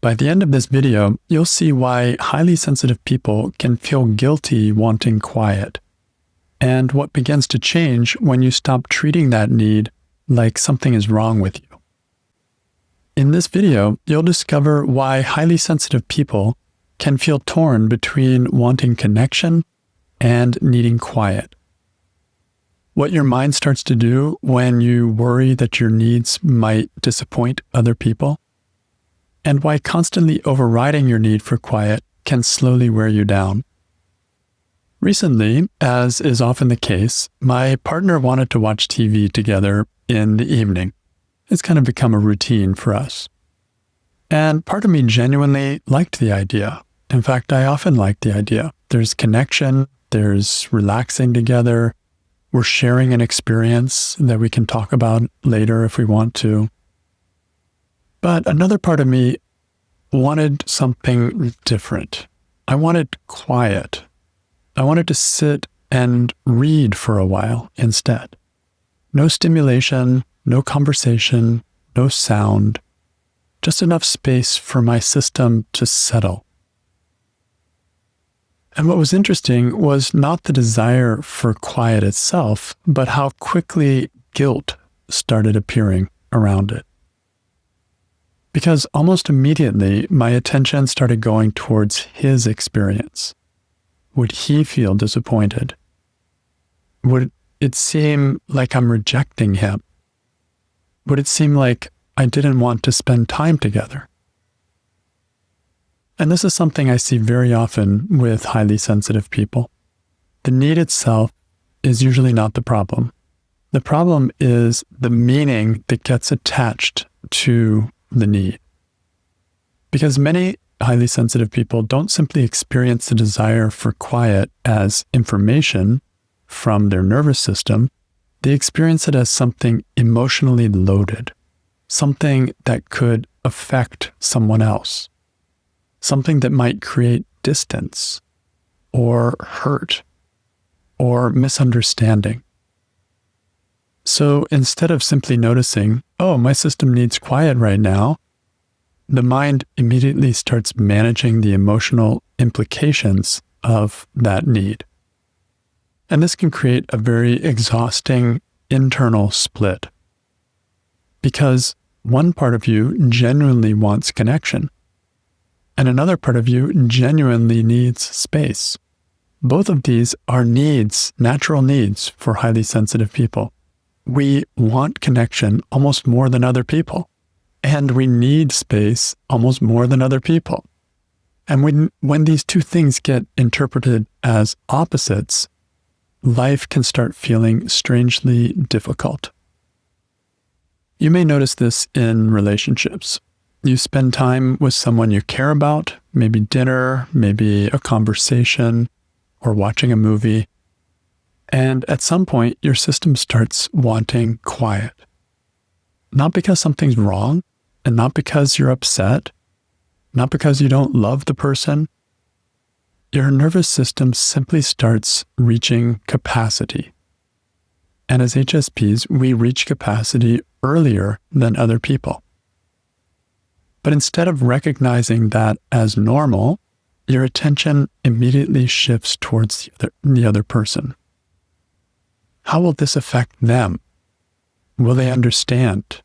By the end of this video, you'll see why highly sensitive people can feel guilty wanting quiet, and what begins to change when you stop treating that need like something is wrong with you. In this video, you'll discover why highly sensitive people can feel torn between wanting connection and needing quiet. What your mind starts to do when you worry that your needs might disappoint other people, and why constantly overriding your need for quiet can slowly wear you down. Recently, as is often the case, my partner wanted to watch TV together in the evening. It's kind of become a routine for us. And part of me genuinely liked the idea. In fact, I often like the idea. There's connection, there's relaxing together, we're sharing an experience that we can talk about later if we want to. But another part of me wanted something different. I wanted quiet. I wanted to sit and read for a while instead. No stimulation, no conversation, no sound, just enough space for my system to settle. And what was interesting was not the desire for quiet itself, but how quickly guilt started appearing around it. Because almost immediately, my attention started going towards his experience. Would he feel disappointed? Would it seem like I'm rejecting him? Would it seem like I didn't want to spend time together? And this is something I see very often with highly sensitive people. The need itself is usually not the problem. The problem is the meaning that gets attached to the need. Because many highly sensitive people don't simply experience the desire for quiet as information from their nervous system. They experience it as something emotionally loaded, something that could affect someone else, something that might create distance or hurt or misunderstanding. So instead of simply noticing, oh, my system needs quiet right now, the mind immediately starts managing the emotional implications of that need. And this can create a very exhausting internal split. Because one part of you genuinely wants connection, and another part of you genuinely needs space. Both of these are needs, natural needs for highly sensitive people. We want connection almost more than other people, and we need space almost more than other people. And when these two things get interpreted as opposites, life can start feeling strangely difficult. You may notice this in relationships. You spend time with someone you care about, maybe dinner, maybe a conversation, or watching a movie. And at some point, your system starts wanting quiet. Not because something's wrong, and not because you're upset, not because you don't love the person. Your nervous system simply starts reaching capacity. And as HSPs, we reach capacity earlier than other people. But instead of recognizing that as normal, your attention immediately shifts towards the other person. How will this affect them? Will they understand?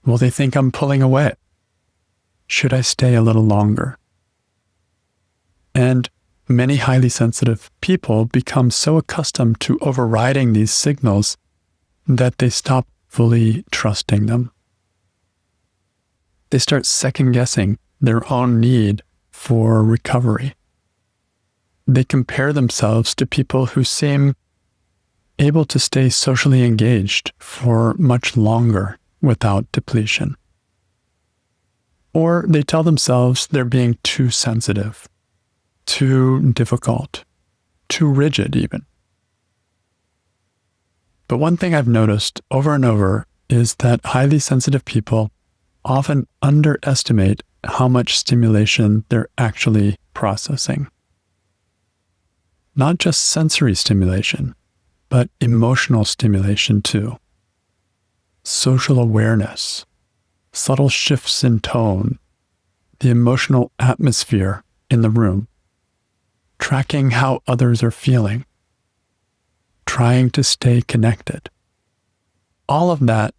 Will they think I'm pulling away? Should I stay a little longer? And many highly sensitive people become so accustomed to overriding these signals that they stop fully trusting them. They start second-guessing their own need for recovery. They compare themselves to people who seem able to stay socially engaged for much longer without depletion. Or they tell themselves they're being too sensitive, too difficult, too rigid even. But one thing I've noticed over and over is that highly sensitive people often underestimate how much stimulation they're actually processing. Not just sensory stimulation, but emotional stimulation too. Social awareness, subtle shifts in tone, the emotional atmosphere in the room, tracking how others are feeling, trying to stay connected. All of that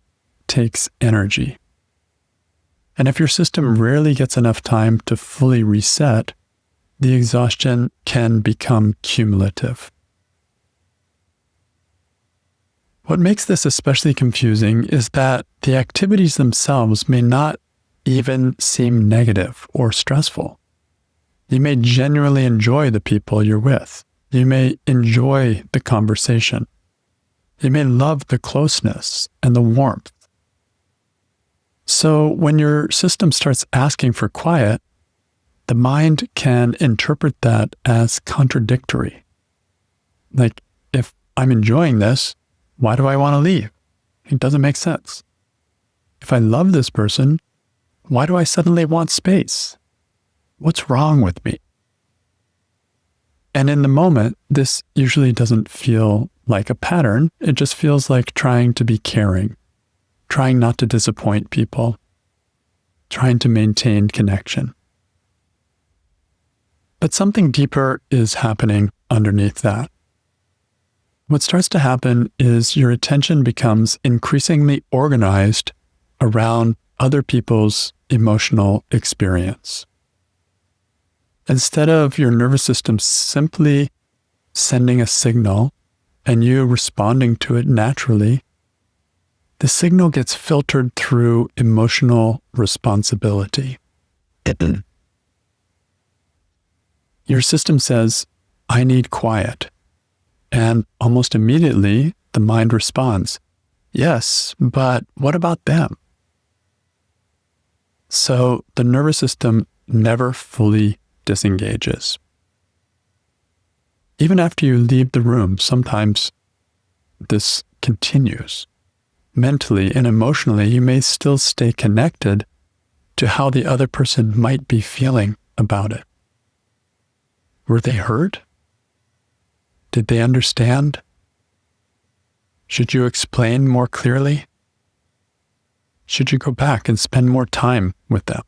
takes energy. And if your system rarely gets enough time to fully reset, the exhaustion can become cumulative. What makes this especially confusing is that the activities themselves may not even seem negative or stressful. You may genuinely enjoy the people you're with. You may enjoy the conversation. You may love the closeness and the warmth. So when your system starts asking for quiet, the mind can interpret that as contradictory. Like, if I'm enjoying this, why do I want to leave? It doesn't make sense. If I love this person, why do I suddenly want space? What's wrong with me? And in the moment, this usually doesn't feel like a pattern. It just feels like trying to be caring, trying not to disappoint people, trying to maintain connection. But something deeper is happening underneath that. What starts to happen is your attention becomes increasingly organized around other people's emotional experience. Instead of your nervous system simply sending a signal and you responding to it naturally, the signal gets filtered through emotional responsibility. Your system says, I need quiet. And almost immediately, the mind responds, yes, but what about them? So the nervous system never fully disengages. Even after you leave the room, sometimes this continues. Mentally and emotionally, you may still stay connected to how the other person might be feeling about it. Were they hurt? Did they understand? Should you explain more clearly? Should you go back and spend more time with them?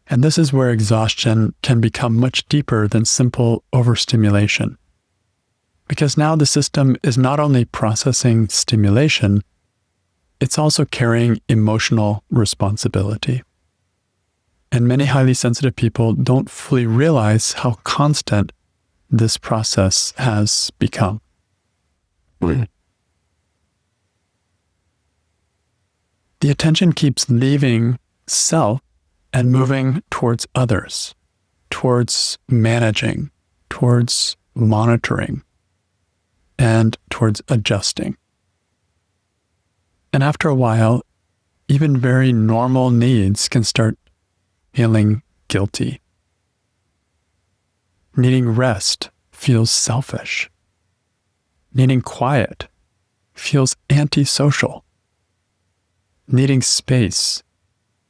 And this is where exhaustion can become much deeper than simple overstimulation. Because now the system is not only processing stimulation, it's also carrying emotional responsibility. And many highly sensitive people don't fully realize how constant this process has become. The attention keeps leaving self and moving towards others, towards managing, towards monitoring, and towards adjusting. And after a while, even very normal needs can start feeling guilty. Needing rest feels selfish. Needing quiet feels antisocial. Needing space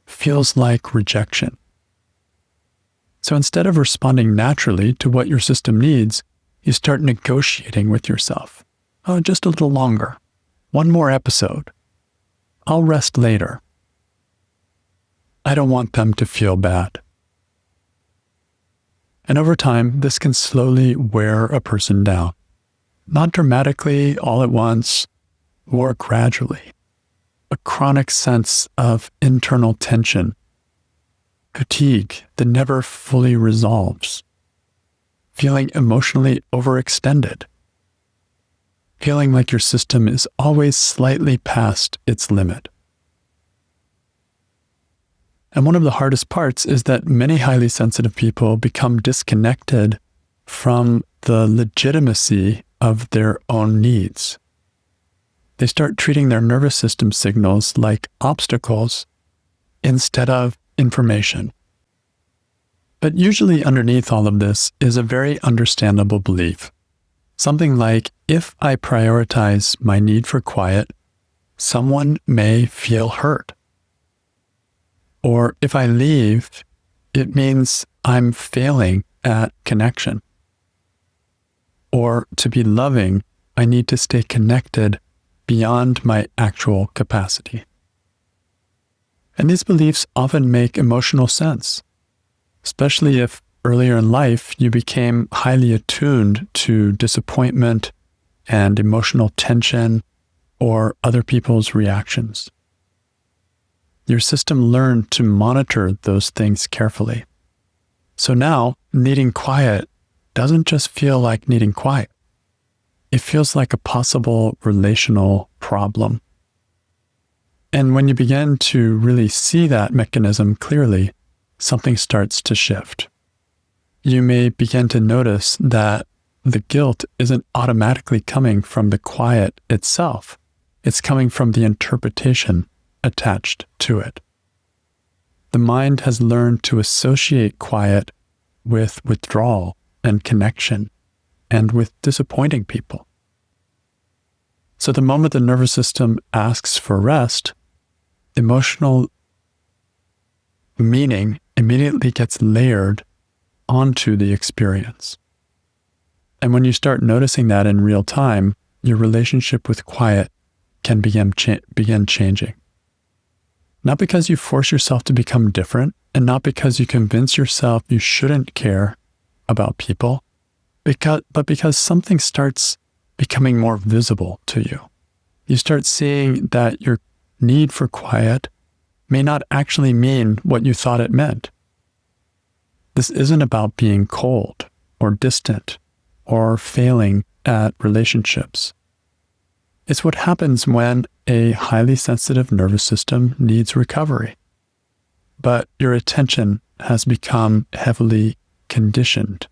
feels like rejection. So instead of responding naturally to what your system needs, you start negotiating with yourself. Oh, just a little longer. One more episode. I'll rest later. I don't want them to feel bad. And over time, this can slowly wear a person down. Not dramatically, all at once, or gradually. A chronic sense of internal tension, fatigue that never fully resolves, feeling emotionally overextended, feeling like your system is always slightly past its limit. And one of the hardest parts is that many highly sensitive people become disconnected from the legitimacy of their own needs. They start treating their nervous system signals like obstacles instead of information. But usually underneath all of this is a very understandable belief. Something like, if I prioritize my need for quiet, someone may feel hurt. Or if I leave, it means I'm failing at connection. Or to be loving, I need to stay connected beyond my actual capacity. And these beliefs often make emotional sense, especially if earlier in life you became highly attuned to disappointment and emotional tension or other people's reactions. Your system learned to monitor those things carefully. So now, needing quiet doesn't just feel like needing quiet. It feels like a possible relational problem. And when you begin to really see that mechanism clearly, something starts to shift. You may begin to notice that the guilt isn't automatically coming from the quiet itself. It's coming from the interpretation attached to it. The mind has learned to associate quiet with withdrawal and connection and with disappointing people. So the moment the nervous system asks for rest, emotional meaning immediately gets layered onto the experience. And when you start noticing that in real time, your relationship with quiet can begin changing. Not because you force yourself to become different, and not because you convince yourself you shouldn't care about people, but because something starts becoming more visible to you. You start seeing that your need for quiet may not actually mean what you thought it meant. This isn't about being cold or distant or failing at relationships. It's what happens when a highly sensitive nervous system needs recovery, but your attention has become heavily conditioned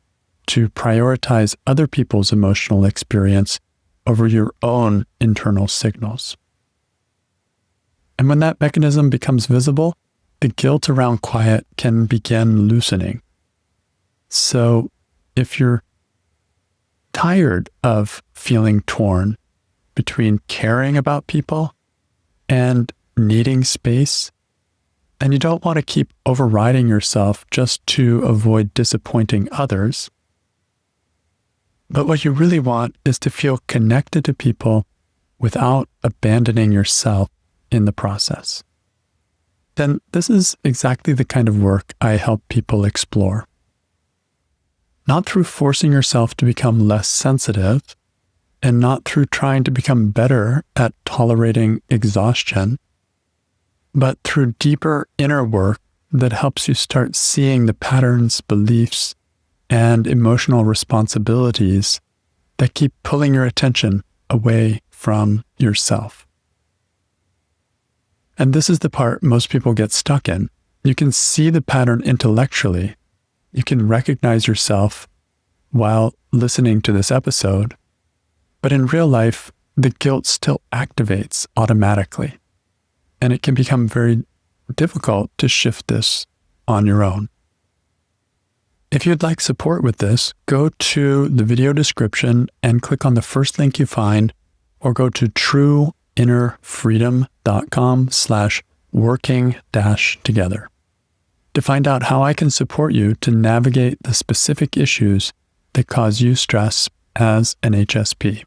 to prioritize other people's emotional experience over your own internal signals. And when that mechanism becomes visible, the guilt around quiet can begin loosening. So if you're tired of feeling torn between caring about people and needing space, and you don't want to keep overriding yourself just to avoid disappointing others, but what you really want is to feel connected to people without abandoning yourself in the process, then this is exactly the kind of work I help people explore. Not through forcing yourself to become less sensitive, and not through trying to become better at tolerating exhaustion, but through deeper inner work that helps you start seeing the patterns, beliefs, and emotional responsibilities that keep pulling your attention away from yourself. And this is the part most people get stuck in. You can see the pattern intellectually. You can recognize yourself while listening to this episode, but in real life, the guilt still activates automatically, and it can become very difficult to shift this on your own. If you'd like support with this, go to the video description and click on the first link you find, or go to trueinnerfreedom.com/working-together to find out how I can support you to navigate the specific issues that cause you stress as an HSP.